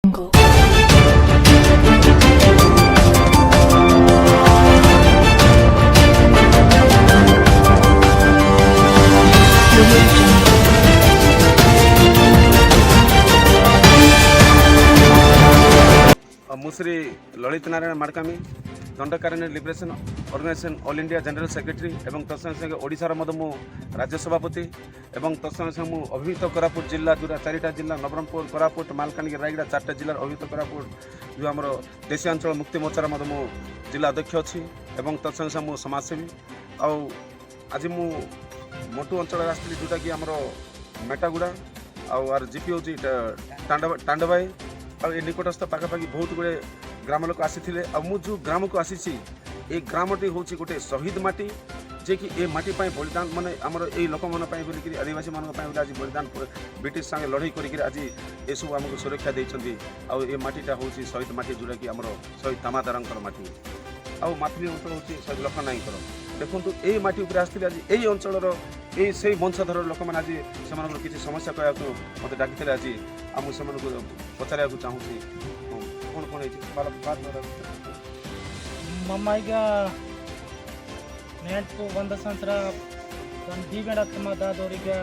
Jungle. मुश्री Lalit Narayan Madkami Dandakaranya liberation organisation all India general secretary एवं तत्संगे संगे ओडिशार मध्य मु राज्य सभापति एवं तत्संगे संगे मु अभिहित कोरापुट जिला जो चारिटा जिला नवरंगपुर कोरापुट मालकानगिरी रायगड़ा चारटा जिलार अभिहित कोरापुट जो आमर देशी अंचल मुक्ति मोर्चार मध्य मु जिला अध्यक्ष अच्छी एवं तत्संगे संगे मु समाजसेवी आज मु मोटू अंचल आसती जोटा कि आमर मेटागुड़ा आर जीपी हूँ टांडबाई और ये निकटस्थ पाखापाखि बहुत गुड़े ग्राम लोक आसी जो ग्राम को आसी ये ग्रामटी हूँ गोटे शहीद माटी जे कि ये माटी बलिदान माने आमर ये लोक बोलिक आदिवासी मान आज बलिदान ब्रिटिश संगे लड़ाई कर आज ये सब आमको सुरक्षा देती आउ ये माटीटा हूँ शहीद माटी जोटा कि आमर शहीद दामादार माटी आउ माथली अंचल हूँ शहीद लखन देखो ये माटी आसती आज यही अंचल से वंशधर लोक मैंने आज से किसी समस्या कहूँ मत डाकी आज आमुक पचार चाहूँगी कौन कौन मम्मा ಈಗ ನೆಂಟು ಒಂದು ಸಂವತ್ಸರ ದೀಬೇಡ ಮದಾದವರಿಗೆ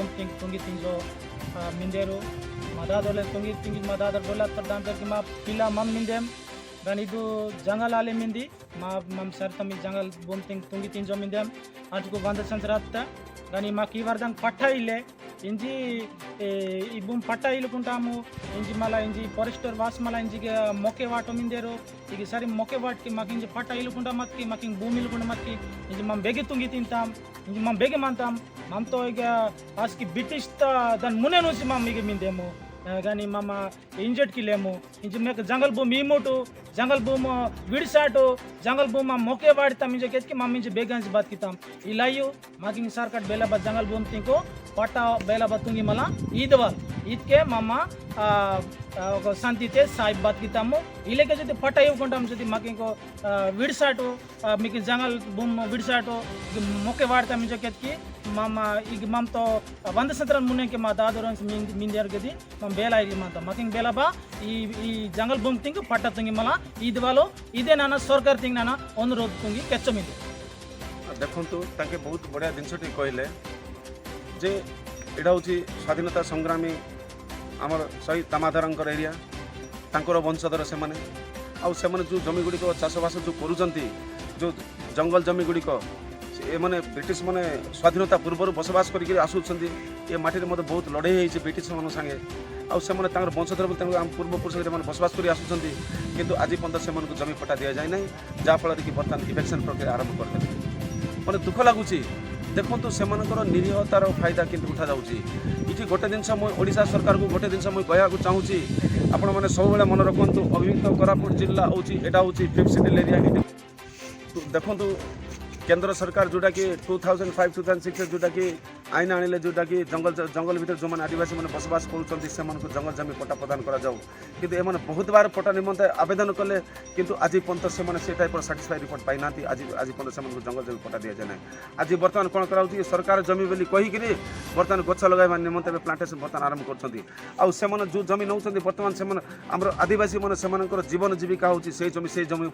ಓಮ್ ತುಂಗಿ ತಿಂಜೋ ಮಿಂದೇರು ಮದಾದೊಲೆ ತುಂಗಿ ತಿಂಗಿ ಮದಾದ ಡೊಲ ತರ್ದಾಂತಕ್ಕೆ ಮಾ ಪಿಲ್ಲ ಮಮ್ ಮಿಂದೇಮ್ dan itu jangal ale mindi ma mam sarta mi jangal bom tungi tinjo mindem ajko banda santratta dan ma ki wardang patta ile inji ఈ భూమి పట్టా ఇల్లుకుంటాము ఇంజి మళ్ళీ ఇంజి ఫారెస్టర్ వాస్ మళ్ళీ ఇంజికి మొక్కే వాటం ఇందేరు ಈಗ ಸರಿ ಮೊಕ್ಕೆ ವಾಟ್కి మాకు ఇంజి పట్ట ఇల్లుకుంటా మత్కి మాకు ఇంక భూమి ఇల్లుకుంటా మత్కి ఇంజి మనం బేగి తుంగి తింటాం ఇంజి మనం బేగి మాంతాం మనతో ఇక ఆస్కి బ్రిటిష్ దాని మునే నుంచి మనం ఇక మిందేము కానీ మమ్మ ఇంజట్కి లేము ఇంజి మీకు జంగల్ భూమి ఈమోటు జంగల్ భూమి విడిసాటు జంగల్ భూమి మొకే వాడతాం ఇంజకెత్కి మమ్మ ఇంజి బేగాంచి బతికితాం ఇలాయు మాకు ఇంక సార్కట్ బేలాబా జంగల్ భూమి తింకో पट्टा बेला बतूंगी मला ईदवाल ईद के मामा शांति साहिब बात की इलेके जो पट्टा इवकुंटाम जो माको विड़साटो మీకు जंगल भूम विड़साटो मोके वाड़ता मुझे की मामा ಈಗ ममतो 100 సంవత్సరాల మున్నేకి మా దాదోరన్స్ మిందేర్ గది మం బేలా ఇది మాత మకింగ్ బేలా బా ఈ जंगल भूम तिंग पट्टा तिंग मला ईदवालो इदे नाना सरकार तिंग नाना अनुरोध तुंगी केच्च मिंदे देखंतु ताके बहुत बढ़िया जिनसटी कहले जे एटा हूँ स्वाधीनता संग्रामी आमर शहीद दामादार एरिया तांकर वंशधर से माने जो जमी गुड़िक चाषबास जो करुँच जो जंगल जमी गुड़िक ये माने ब्रिटिश माने स्वाधीनता पूर्व बसवास करके आसुँच ये माटी मत बहुत लड़ाई होती ब्रिटिश मान संगे आम वंशधर पूर्वपुरुष बसवास कर आसुँच किंतु आज पर्यंत से जमी पट्टा दि जाए ना जहाँफल कि बर्तमान इलेक्शन प्रक्रिया आरंभ करते मैंने दुख लगुच देखो से निरीहतार फायदा किंतु उठा जाऊँगी ये गोटे जिनस ओडिशा सरकार को गोटे जिनस मुझे कहना चाहूँगी आपण मैंने सब मन रखु अभिहित कोरापुट जिला हूँ यहाँ हूँ 5th शेड्यूल एरिया देखो केंद्र सरकार जोटा कि 2005-2006 जोटा कि आईन आनिले जोटा कि जंगल भीतर जो मैंने आदिवासी मैंने बसवास करुँच जंगल जमी पट्टा प्रदान करा जाऊ किंतु एमने बहुत बार पट्टा निमंते आवेदन कले किंतु आज पर्यंत से टाइप साटिस्फाई रिपोर्ट पाई ना आज पर्यंत से जंगल जमी पट्टा दि जाए ना आज बर्तमान कौन कराऊँ सरकार जमी बोली कहीकि बर्तमान गछ लगाइबा निमंते प्लांटेशन बर्तमान आरंभ कर जो जमी नौ बर्तमान से आम आदिवासी मैंने जीवन जीविका हूँ से जमी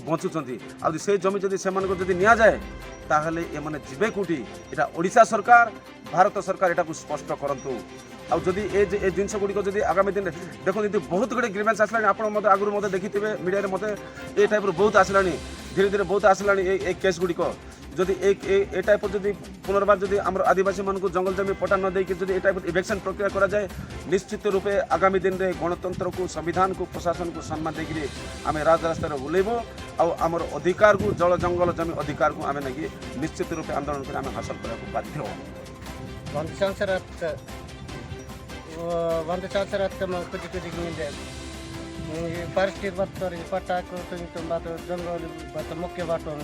बचुंट से जमी जदि से निया जाए ताहले ये माने जीवे कोठी एटा ओडिशा सरकार भारत सरकार एटा को स्पष्ट करंतु आ जदि ए जिनस गुड़िक जदि आगामी दिन देखो बहुत गुड़े ग्रीवेंस आसला आप आगुरी मत देखिथे मीडिया रे मत ए टाइप बहुत आसला धीरे धीरे बहुत आसला ए केस गुड़िक जदि ए टाइप जदि पुनर्बार जदि आम आदिवासी मान को जंगल जमी पट्टा न देकी जदि ए टाइप इलेक्शन प्रक्रिया करा जाए निश्चित रूपे आगामी दिन में गणतंत्र को संविधान को प्रशासन को सम्मान देकर आम राजरास्तार ओल्लैबू आमर अधिकार को जल जंगल जमी अधिकार को आम नहीं निश्चित रूपे आंदोलन कर आम हासिल करने बाध्य फॉरेस्ट पट्टा जंगल मुख्य बाटो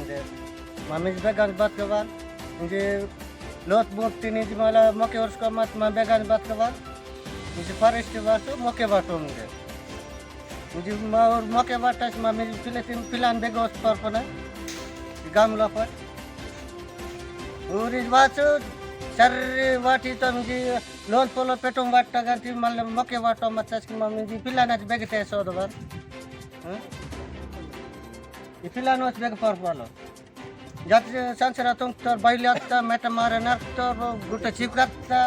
मामी बेगान बात के बाद मुझे लोट बोलती नहीं मला मौके वर्ष का मत मैं बेगान बात के बाद मुझे फॉरेस्ट बात मौके बाटो मुझे मौके बाटा मामी पिलान बेगा उस पर पना गाम लापट और इस बात सर वाटी तो मुझे लोन पोलो पेटों वाटा गांधी मतलब मके वाटो मतलब कि मम्मी जी पिला ना बेगते है 100 बार ये पिला नोच बेग पर वालो जब संसरा तुम तो बाइलाता मेट मारे नरतो गुटे चिपकता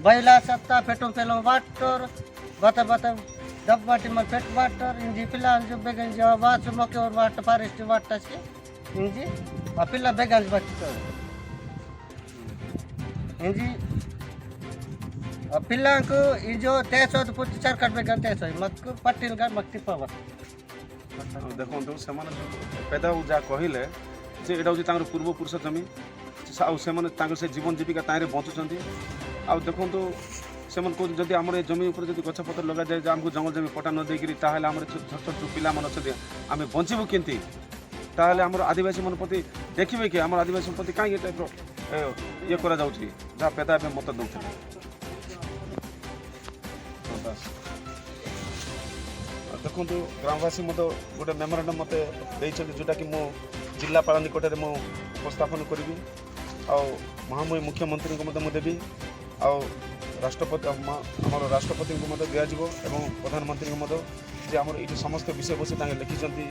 बाइला सत्ता पेटों पेलो वाटर बता बता दब वाटी मल पेट वाटर इंजी पिला जो बेगन जो वाच मके और वाट फॉरेस्ट वाटा से इंजी आ पिला बेगन बचतो इंजी ପିଲାଙ୍କୁ ଏ ଯେଉଁ 23 ଫୁଟ ସରକାର ବେଗାର 23 ମତକୁ ପଟିଲ ଗାଁ ମକ୍ତି ପାୱାର ଦେଖନ୍ତୁ ସେମାନେ ପେଦା ଯାହା କହିଲେ ଯେ ଏଇଟା ହେଉଛି ତାଙ୍କର ପୂର୍ବପୁରୁଷ ଜମି ଆଉ ସେମାନେ ତାଙ୍କର ସେ ଜୀବନ ଜୀବିକା ତାହିଁରେ ବଞ୍ଚୁଛନ୍ତି ଆଉ ଦେଖନ୍ତୁ ସେମାନେ କହୁଛନ୍ତି ଯଦି ଆମର ଏ ଜମି ଉପରେ ଯଦି ଗଛପତ୍ର ଲଗାଯାଏ ଯେ ଆମକୁ ଜଙ୍ଗଲ ଜମି ପଟା ନ ଦେଇକରି ତାହେଲେ ଆମର ଛୋଟ ଛୋଟ ପିଲାମାନେ ଅଛନ୍ତି ଆମେ ବଞ୍ଚିବୁ କେମିତି ତାହେଲେ ଆମର ଆଦିବାସୀମାନଙ୍କ ପ୍ରତି ଦେଖିବେ କି ଆମର ଆଦିବାସୀଙ୍କ ପ୍ରତି କାହିଁକି ଏ ଟାଇପ୍ର ଇଏ କରାଯାଉଛି ଯାହା ପେଦା ଏବେ ମତ ଦେଉଥିଲେ ଦେଖନ୍ତୁ ଗ୍ରାମବାସୀ ମୋତେ ଗୋଟେ ମେମୋରାଣ୍ଡମ୍ ମୋତେ ଦେଇଛନ୍ତି ଯେଉଁଟାକି ମୁଁ ଜିଲ୍ଲାପାଳ ନିକଟରେ ମୁଁ ଉପସ୍ଥାପନ କରିବି ଆଉ ମହାମହିମ ମୁଖ୍ୟମନ୍ତ୍ରୀଙ୍କୁ ମଧ୍ୟ ମୁଁ ଦେବି ଆଉ ରାଷ୍ଟ୍ରପତି ଆମର ରାଷ୍ଟ୍ରପତିଙ୍କୁ ମଧ୍ୟ ଦିଆଯିବ ଏବଂ ପ୍ରଧାନମନ୍ତ୍ରୀଙ୍କୁ ମଧ୍ୟ ଯେ ଆମର ଏଇଠି ସମସ୍ତ ବିଷୟବସ୍ତୁ ତାଙ୍କେ ଲେଖିଛନ୍ତି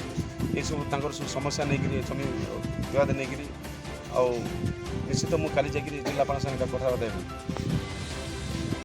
ଏସବୁ ତାଙ୍କର ସବୁ ସମସ୍ୟା ନେଇକରି ଜମି ବିବାଦ ନେଇକରି ଆଉ ନିଶ୍ଚିତ ମୁଁ କାଲି ଯାଇକରି ଜିଲ୍ଲାପାଳ ସାଙ୍ଗେ କଥାବାର୍ତ୍ତା ହେବି